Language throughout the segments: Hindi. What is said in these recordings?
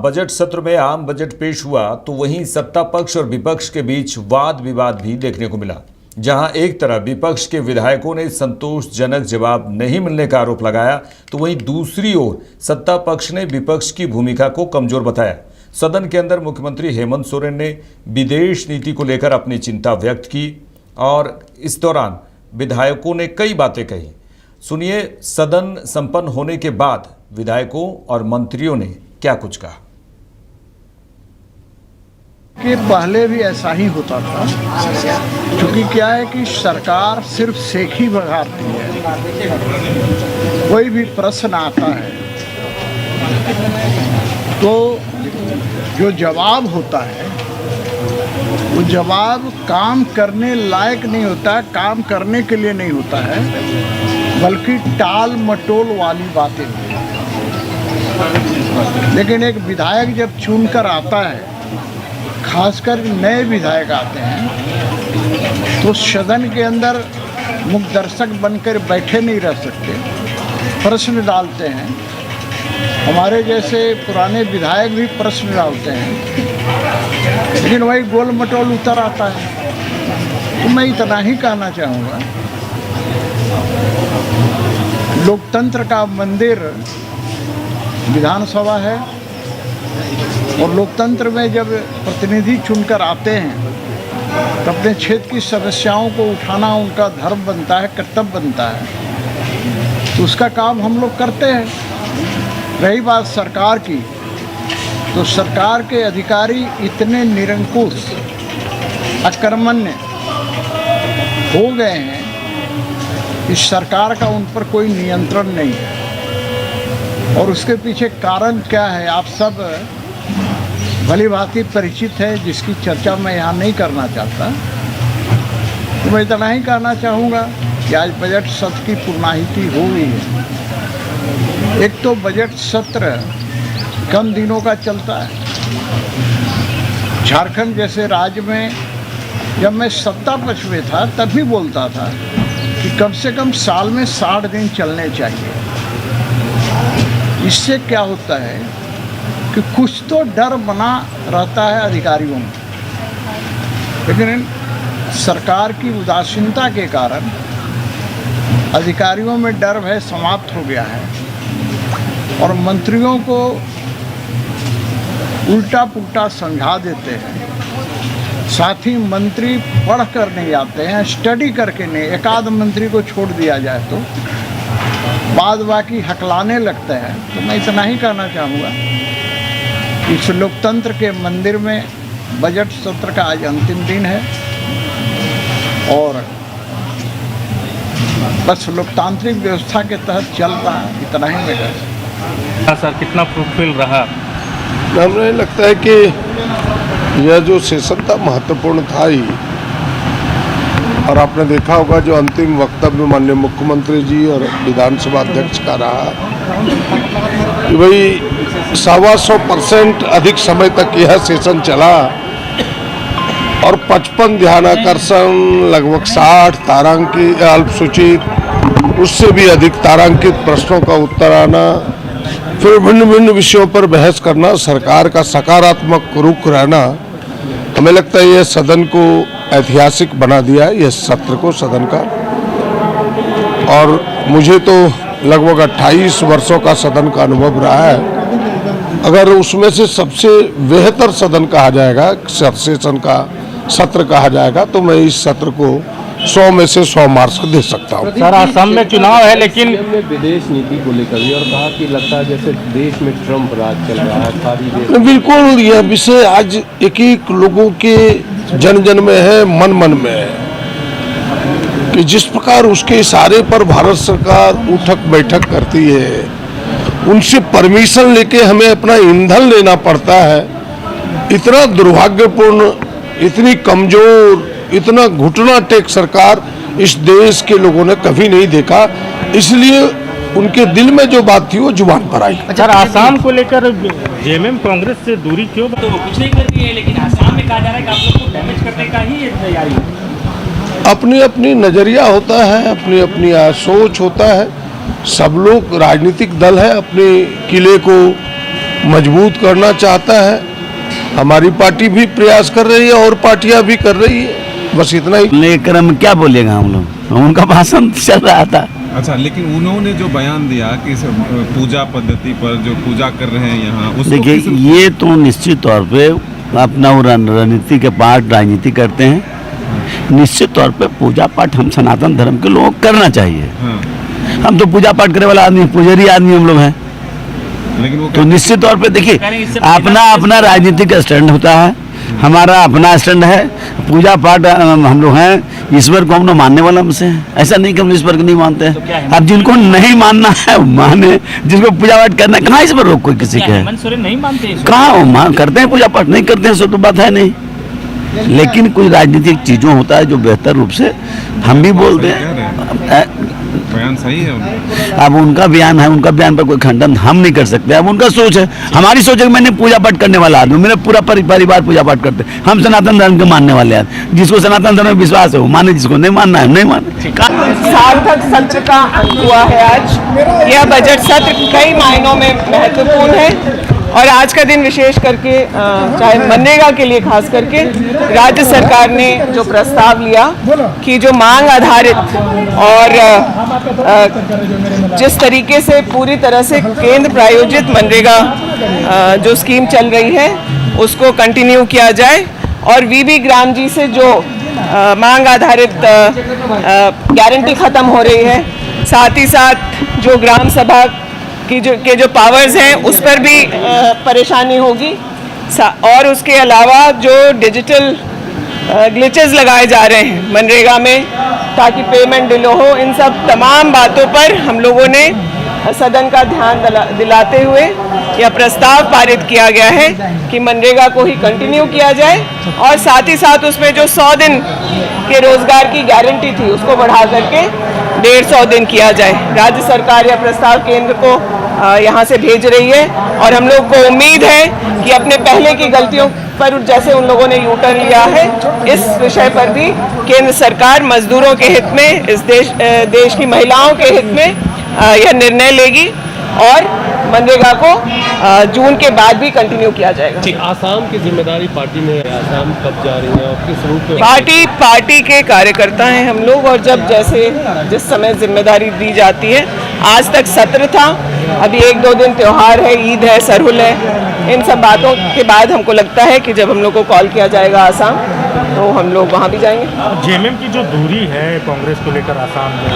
बजट सत्र में आम बजट पेश हुआ तो वहीं सत्ता पक्ष और विपक्ष के बीच वाद विवाद भी देखने को मिला। जहां एक तरफ विपक्ष के विधायकों ने संतोषजनक जवाब नहीं मिलने का आरोप लगाया तो वहीं दूसरी ओर सत्ता पक्ष ने विपक्ष की भूमिका को कमजोर बताया। सदन के अंदर मुख्यमंत्री हेमंत सोरेन ने विदेश नीति को लेकर अपनी चिंता व्यक्त की और इस दौरान विधायकों ने कई बातें कही। सुनिए सदन संपन्न होने के बाद विधायकों और मंत्रियों ने क्या कुछ कहा। कि पहले भी ऐसा ही होता था, क्योंकि क्या है कि सरकार सिर्फ सेखी बघारती है। कोई भी प्रश्न आता है तो जो जवाब होता है वो जवाब काम करने लायक नहीं होता, काम करने के लिए नहीं होता है, बल्कि टाल मटोल वाली बातें। लेकिन एक विधायक जब चुनकर आता है, खासकर नए विधायक आते हैं, तो सदन के अंदर मुख्य दर्शक बनकर बैठे नहीं रह सकते, प्रश्न डालते हैं। हमारे जैसे पुराने विधायक भी प्रश्न डालते हैं, लेकिन वही गोल मटोल उतर आता है। तो मैं इतना ही कहना चाहूँगा, लोकतंत्र का मंदिर विधानसभा है और लोकतंत्र में जब प्रतिनिधि चुनकर आते हैं तो अपने क्षेत्र की समस्याओं को उठाना उनका धर्म बनता है, कर्तव्य बनता है, तो उसका काम हम लोग करते हैं। रही बात सरकार की, तो सरकार के अधिकारी इतने निरंकुश अकर्मण्य हो गए हैं कि सरकार का उन पर कोई नियंत्रण नहीं है। और उसके पीछे कारण क्या है आप सब भली भांति परिचित है, जिसकी चर्चा मैं यहाँ नहीं करना चाहता। तो मैं इतना ही कहना चाहूँगा कि आज बजट सत्र की पूर्णाहुति हो गई है। एक तो बजट सत्र कम दिनों का चलता है। झारखंड जैसे राज्य में जब मैं सत्ता पक्ष में था तब भी बोलता था कि कम से कम साल में 60 दिन चलने चाहिए। इससे क्या होता है कि कुछ तो डर बना रहता है अधिकारियों में, लेकिन सरकार की उदासीनता के कारण अधिकारियों में डर भय समाप्त हो गया है और मंत्रियों को उल्टा पुल्टा समझा देते हैं। साथ ही मंत्री पढ़ कर नहीं आते हैं, स्टडी करके नहीं, एक आध मंत्री को छोड़ दिया जाए तो बाद बाकी हकलाने लगते हैं। तो मैं इतना ही कहना चाहूँगा, इस लोकतंत्र के मंदिर में बजट सत्र का आज अंतिम दिन है और बस लोकतांत्रिक व्यवस्था के तहत चल रहा है, इतना ही मैं कहूँगा। हाँ सर, कितना फ्रूटफुल रहा? हमें लगता है कि यह जो सेशन था महत्वपूर्ण था ही, और आपने देखा होगा जो अंतिम वक्तव्य माननीय मुख्यमंत्री जी और विधानसभा अध्यक्ष का रहा कि भाई 125% अधिक समय तक यह सेशन चला और 55 ध्यानाकर्षण, लगभग 60 तारांकित अल्पसूचित, उससे भी अधिक तारांकित प्रश्नों का उत्तर आना, फिर भिन्न भिन्न विषयों पर बहस करना, सरकार का सकारात्मक रुख रहना, हमें लगता है यह सदन को ऐतिहासिक बना दिया है, यह सत्र को सदन का। और मुझे तो लगभग 28 वर्षों का सदन का अनुभव रहा है। अगर उसमें से सबसे बेहतर सदन कहा जाएगा, सेशन का सत्र कहा जाएगा, तो मैं इस सत्र को 100 में से 100 मार्क्स दे सकता हूँ। सर, असम में चुनाव है, लेकिन विदेश नीति को लेकर भी और कहा कि लगता है जैसे देश में ट्रम्प राज चल रहा है सारी देश। बिल्कुल, यह विषय आज एक एक लोगों के जन जन में है, मन मन में है कि जिस प्रकार उसके इशारे पर भारत सरकार उठक बैठक करती है, उनसे परमिशन लेके हमें अपना ईंधन लेना पड़ता है। इतना दुर्भाग्यपूर्ण, इतनी कमजोर, इतना घुटना टेक सरकार इस देश के लोगों ने कभी नहीं देखा। इसलिए उनके दिल में जो बात थी वो जुबान पर आई। अच्छा, आसाम को लेकर जेएमएम कांग्रेस से दूरी क्यों? तो वो कुछ नहीं करती है, लेकिन आसाम में कहा जा रहा है कि आप लोग को डैमेज करने का ही तैयारी है। अपनी अपनी नजरिया होता है, अपनी अपनी सोच होता है। सब लोग राजनीतिक दल है, अपने किले को मजबूत करना चाहता है। हमारी पार्टी भी प्रयास कर रही है और पार्टियां भी कर रही है, बस इतना ही। लेकर हम क्या बोलेगा हम लोग, उनका भाषण चल रहा था। अच्छा, लेकिन उन्होंने जो बयान दिया कि इस पूजा पद्धति पर जो पूजा कर रहे हैं यहाँ, उसको देखिए ये तो निश्चित तौर पे अपना वो रणनीति के पार्ट राजनीति करते हैं। निश्चित तौर पे पूजा पाठ हम सनातन धर्म के लोगों को करना चाहिए। हाँ। हम तो पूजा पाठ करने वाला आदमी, पुजारी आदमी हम लोग हैं। लेकिन वो तो निश्चित तौर पे देखिए अपना अपना राजनीतिक स्टैंड होता है, हमारा अपना स्टैंड है। पूजा पाठ हम लोग हैं, ईश्वर को हम लोग मानने वाला हमसे हैं। ऐसा नहीं कि हम ईश्वर को नहीं मानते हैं। अब जिनको नहीं मानना है वो माने, जिसको पूजा पाठ करना है, कहाँ ईश्वर रोक कोई किसी के है? हेमंत सोरेन नहीं मानते इसको? कहाँ वो करते हैं पूजा पाठ, नहीं करते हैं सो तो बात है नहीं। लेकिन कुछ राजनीतिक चीजों होता है जो बेहतर रूप से हम भी बोलते हैं। बयान सही है उनका। अब उनका बयान है, उनका बयान पर कोई खंडन हम नहीं कर सकते। अब उनका सोच है, हमारी सोच है कि मैंने पूजा पाठ करने वाला आदमी, मेरा पूरा परिवार पूजा पाठ करते हैं। हम सनातन धर्म के मानने वाले आदमी, जिसको सनातन धर्म में विश्वास है वो माने, जिसको नहीं मानना है नहीं माने। सार्थक सत्र का अंत हुआ है आज। यह बजट सत्र कई मायनों में महत्वपूर्ण है और आज का दिन विशेष करके चाहे मनरेगा के लिए खास करके राज्य सरकार ने जो प्रस्ताव लिया कि जो मांग आधारित और जिस तरीके से पूरी तरह से केंद्र प्रायोजित मनरेगा जो स्कीम चल रही है उसको कंटिन्यू किया जाए और वीबी ग्राम जी से जो मांग आधारित गारंटी ख़त्म हो रही है, साथ ही साथ जो ग्राम सभा की जो पावर्स हैं उस पर भी परेशानी होगी और उसके अलावा जो डिजिटल ग्लिचेस लगाए जा रहे हैं मनरेगा में ताकि पेमेंट डिले हो, इन सब तमाम बातों पर हम लोगों ने सदन का ध्यान दिलाते हुए यह प्रस्ताव पारित किया गया है कि मनरेगा को ही कंटिन्यू किया जाए और साथ ही साथ उसमें जो 100 दिन के रोजगार की गारंटी थी उसको बढ़ा करके 150 दिन किया जाए। राज्य सरकार यह प्रस्ताव केंद्र को यहाँ से भेज रही है और हम लोग को उम्मीद है कि अपने पहले की गलतियों पर जैसे उन लोगों ने यू टर्न लिया है, इस विषय पर भी केंद्र सरकार मजदूरों के हित में, इस देश की महिलाओं के हित में यह निर्णय लेगी और मनरेगा को जून के बाद भी कंटिन्यू किया जाएगा। आसाम की जिम्मेदारी पार्टी ने, आसाम कब जा रही है और किस रूप में? पार्टी के कार्यकर्ता हैं हम लोग और जब जिस समय जिम्मेदारी दी जाती है, आज तक सत्र था, अभी 1-2 दिन त्योहार है, ईद है, सरहुल है, इन सब बातों के बाद हमको लगता है कि जब हम लोग को कॉल किया जाएगा आसाम तो हम लोग वहाँ भी जाएंगे। जेएमएम की जो दूरी है कांग्रेस को लेकर आसाम में,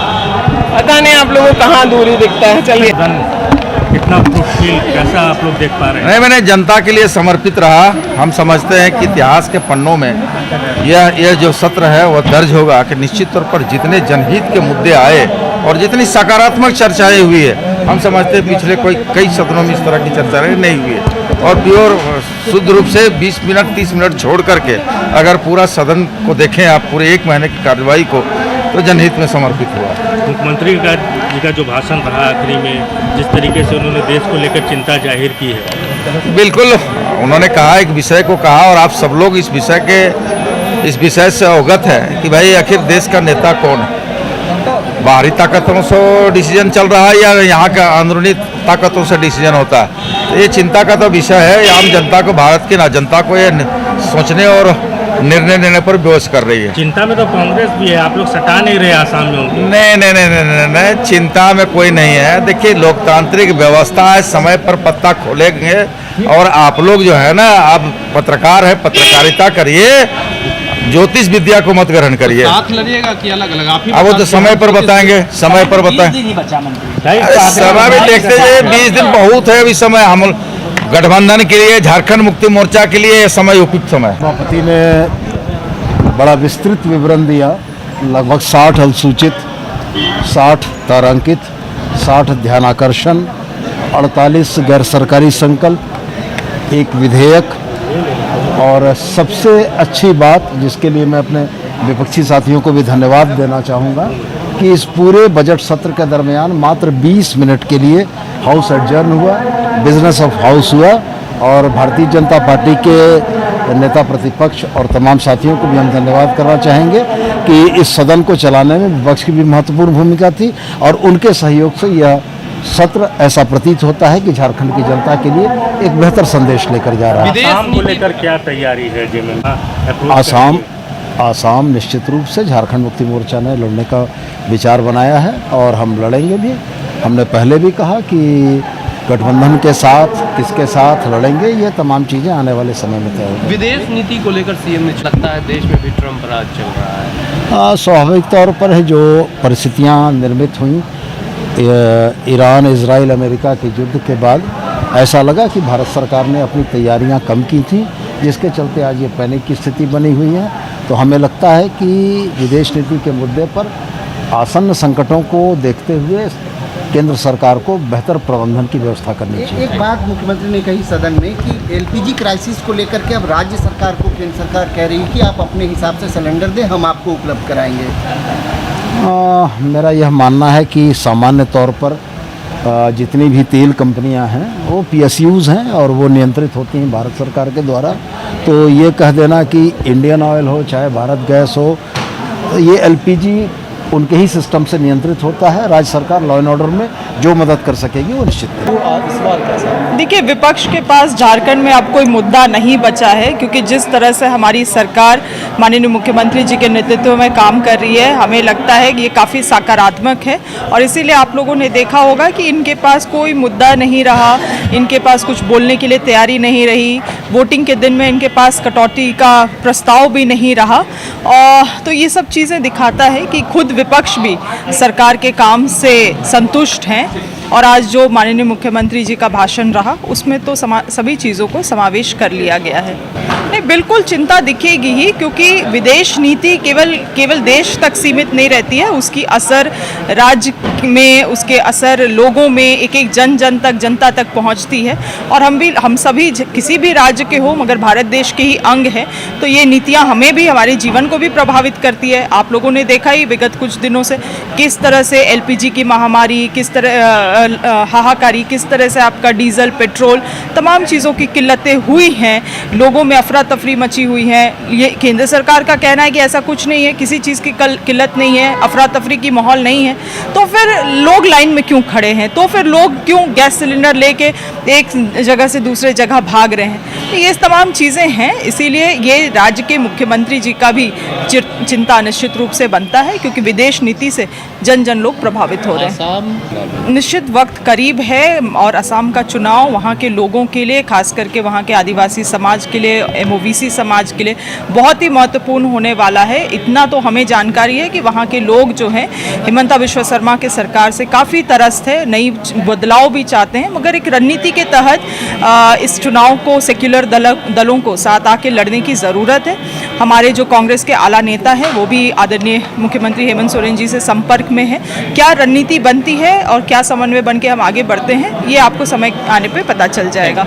पता नहीं आप लोगों को कहाँ दूरी दिखता है। चलिए, कितना मुश्किल कैसा आप लोग देख पा रहे हैं? नहीं, मैंने जनता के लिए समर्पित रहा। हम समझते हैं कि इतिहास के पन्नों में यह जो सत्र है वह दर्ज होगा कि निश्चित तौर पर जितने जनहित के मुद्दे आए और जितनी सकारात्मक चर्चाएं हुई है, हम समझते हैं पिछले कई सदनों में इस तरह की चर्चा नहीं हुई है और प्योर शुद्ध रूप से 20 मिनट 30 मिनट छोड़ करके अगर पूरा सदन को देखें आप, पूरे 1 महीने की कार्रवाई को, तो जनहित में समर्पित हुआ। मुख्यमंत्री जी का जो भाषण रहा आखिरी में, जिस तरीके से उन्होंने देश को लेकर चिंता जाहिर की है, बिल्कुल उन्होंने कहा, एक विषय को कहा और आप सब लोग इस विषय से अवगत है कि भाई आखिर देश का नेता कौन है। बाहरी ताकतों से डिसीजन चल रहा है या यहाँ का अंदरूनी ताकतों से डिसीजन होता है, तो ये चिंता का तो विषय है। आम जनता को, भारत की जनता को ये सोचने और निर्णय लेने पर विवश कर रही है। चिंता में तो कांग्रेस भी है, आप लोग सटा नहीं रहे आसाम में उनको? नहीं, चिंता में कोई नहीं है। देखिए, लोकतांत्रिक व्यवस्था है, समय पर पत्ता खोलेंगे और आप लोग जो है ना, आप पत्रकार है, पत्रकारिता करिए, ज्योतिष विद्या को मत ग्रहण करिए। साथ लड़िएगा कि अलग अलग? आप ही अब वो तो समय पर बताएंगे, समय पर बताएं। समय भी देखते जाइए, 20 दिन बहुत है अभी समय। हम गठबंधन के लिए, झारखंड मुक्ति मोर्चा के लिए समय उपयुक्त समय। सभापति ने बड़ा विस्तृत विवरण दिया, लगभग 60 अनुसूचित, 60 तारांकित, 60 ध्यानाकर्षण, 48 गैर सरकारी संकल्प, 1 विधेयक और सबसे अच्छी बात, जिसके लिए मैं अपने विपक्षी साथियों को भी धन्यवाद देना चाहूँगा, कि इस पूरे बजट सत्र के दरमियान मात्र 20 मिनट के लिए हाउस एडजर्न हुआ, बिजनेस ऑफ हाउस हुआ और भारतीय जनता पार्टी के नेता प्रतिपक्ष और तमाम साथियों को भी हम धन्यवाद करना चाहेंगे कि इस सदन को चलाने में विपक्ष की भी महत्वपूर्ण भूमिका थी और उनके सहयोग से यह सत्र ऐसा प्रतीत होता है कि झारखंड की जनता के लिए एक बेहतर संदेश लेकर जा रहा है। आसाम को लेकर क्या तैयारी है आसाम निश्चित रूप से झारखंड मुक्ति मोर्चा ने लड़ने का विचार बनाया है और हम लड़ेंगे भी। हमने पहले भी कहा कि गठबंधन के साथ किसके साथ लड़ेंगे, ये तमाम चीज़ें आने वाले समय में तय होंगी। विदेश नीति को लेकर सीएम ने लगता है देश में भी ट्रम्प राज चल रहा है। स्वाभाविक तौर पर है जो परिस्थितियाँ निर्मित हुई ईरान इजराइल अमेरिका के युद्ध के बाद, ऐसा लगा कि भारत सरकार ने अपनी तैयारियां कम की थी, जिसके चलते आज ये पैनिक की स्थिति बनी हुई है। तो हमें लगता है कि विदेश नीति के मुद्दे पर आसन्न संकटों को देखते हुए केंद्र सरकार को बेहतर प्रबंधन की व्यवस्था करनी चाहिए। एक बात मुख्यमंत्री ने कही सदन में कि एलपीजी क्राइसिस को लेकर के अब राज्य सरकार को केंद्र सरकार कह रही है कि आप अपने हिसाब से सिलेंडर दें, हम आपको उपलब्ध कराएंगे। मेरा यह मानना है कि सामान्य तौर पर जितनी भी तेल कंपनियां हैं वो PSUs हैं और वो नियंत्रित होती हैं भारत सरकार के द्वारा। तो ये कह देना कि इंडियन ऑयल हो चाहे भारत गैस हो, ये LPG उनके ही सिस्टम से नियंत्रित होता है। राज्य सरकार लॉ एंड ऑर्डर में जो मदद कर सकेगी वो निश्चित करेगी। देखिए, विपक्ष के पास झारखंड में अब कोई मुद्दा नहीं बचा है, क्योंकि जिस तरह से हमारी सरकार माननीय मुख्यमंत्री जी के नेतृत्व में काम कर रही है, हमें लगता है कि ये काफ़ी सकारात्मक है। और इसीलिए आप लोगों ने देखा होगा कि इनके पास कोई मुद्दा नहीं रहा, इनके पास कुछ बोलने के लिए तैयारी नहीं रही। वोटिंग के दिन में इनके पास कटौती का प्रस्ताव भी नहीं रहा। तो ये सब चीज़ें दिखाता है कि खुद विपक्ष भी सरकार के काम से संतुष्ट हैं। और आज जो माननीय मुख्यमंत्री जी का भाषण रहा उसमें तो सभी चीज़ों को समावेश कर लिया गया है। नहीं, बिल्कुल चिंता दिखेगी ही, क्योंकि विदेश नीति केवल देश तक सीमित नहीं रहती है, उसकी असर राज्य में, उसके असर लोगों में, एक एक जनता तक पहुंचती है। और हम सभी किसी भी राज्य के हो मगर भारत देश के ही अंग हैं, तो ये नीतियां हमें भी, हमारे जीवन को भी प्रभावित करती है। आप लोगों ने देखा ही विगत कुछ दिनों से किस तरह से LPG की महामारी, किस तरह हाहाकारी, किस तरह से आपका डीजल पेट्रोल तमाम चीज़ों की किल्लतें हुई हैं, लोगों में अफरा तफरी मची हुई है। ये केंद्र सरकार का कहना है कि ऐसा कुछ नहीं है, किसी चीज़ की किल्लत नहीं है, अफरा तफरी की माहौल नहीं है। तो फिर लोग लाइन में क्यों खड़े हैं? तो फिर लोग क्यों गैस सिलेंडर लेके एक जगह से दूसरे जगह भाग रहे हैं? तो ये तमाम चीज़ें हैं। इसीलिए ये राज्य के मुख्यमंत्री जी का भी चिंता निश्चित रूप से बनता है, क्योंकि विदेश नीति से जन लोग प्रभावित हो रहे हैं। निश्चित वक्त करीब है और असम का चुनाव वहाँ के लोगों के लिए, खास करके वहाँ के आदिवासी समाज के लिए, MOVC समाज के लिए बहुत ही महत्वपूर्ण होने वाला है। इतना तो हमें जानकारी है कि वहाँ के लोग जो हैं हिमंता विश्व शर्मा के सरकार से काफ़ी तरस्त है, नई बदलाव भी चाहते हैं, मगर एक रणनीति के तहत इस चुनाव को सेक्युलर दलों को साथ आके लड़ने की ज़रूरत है। हमारे जो कांग्रेस के आला नेता हैं वो भी आदरणीय मुख्यमंत्री हेमंत सोरेन जी से संपर्क में है। क्या रणनीति बनती है और क्या समन्वय बन के हम आगे बढ़ते हैं, ये आपको समय आने पे पता चल जाएगा।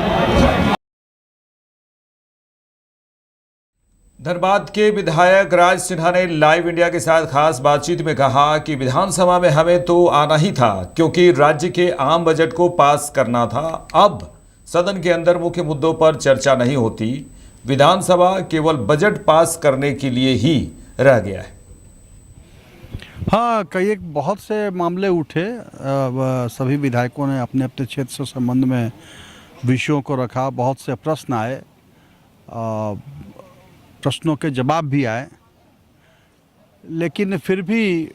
धनबाद के विधायक राज सिन्हा ने लाइव इंडिया के साथ खास बातचीत में कहा कि विधानसभा में हमें तो आना ही था, क्योंकि राज्य के आम बजट को पास करना था। अब सदन के अंदर मुख्य मुद्दों पर चर्चा नहीं होती, विधानसभा केवल बजट पास करने के लिए ही रह गया है। हाँ, कई एक बहुत से मामले उठे, सभी विधायकों ने अपने अपने क्षेत्र से संबंध में विषयों को रखा, बहुत से प्रश्न आए, प्रश्नों के जवाब भी आए, लेकिन फिर भी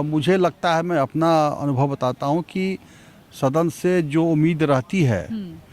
मुझे लगता है, मैं अपना अनुभव बताता हूँ कि सदन से जो उम्मीद रहती है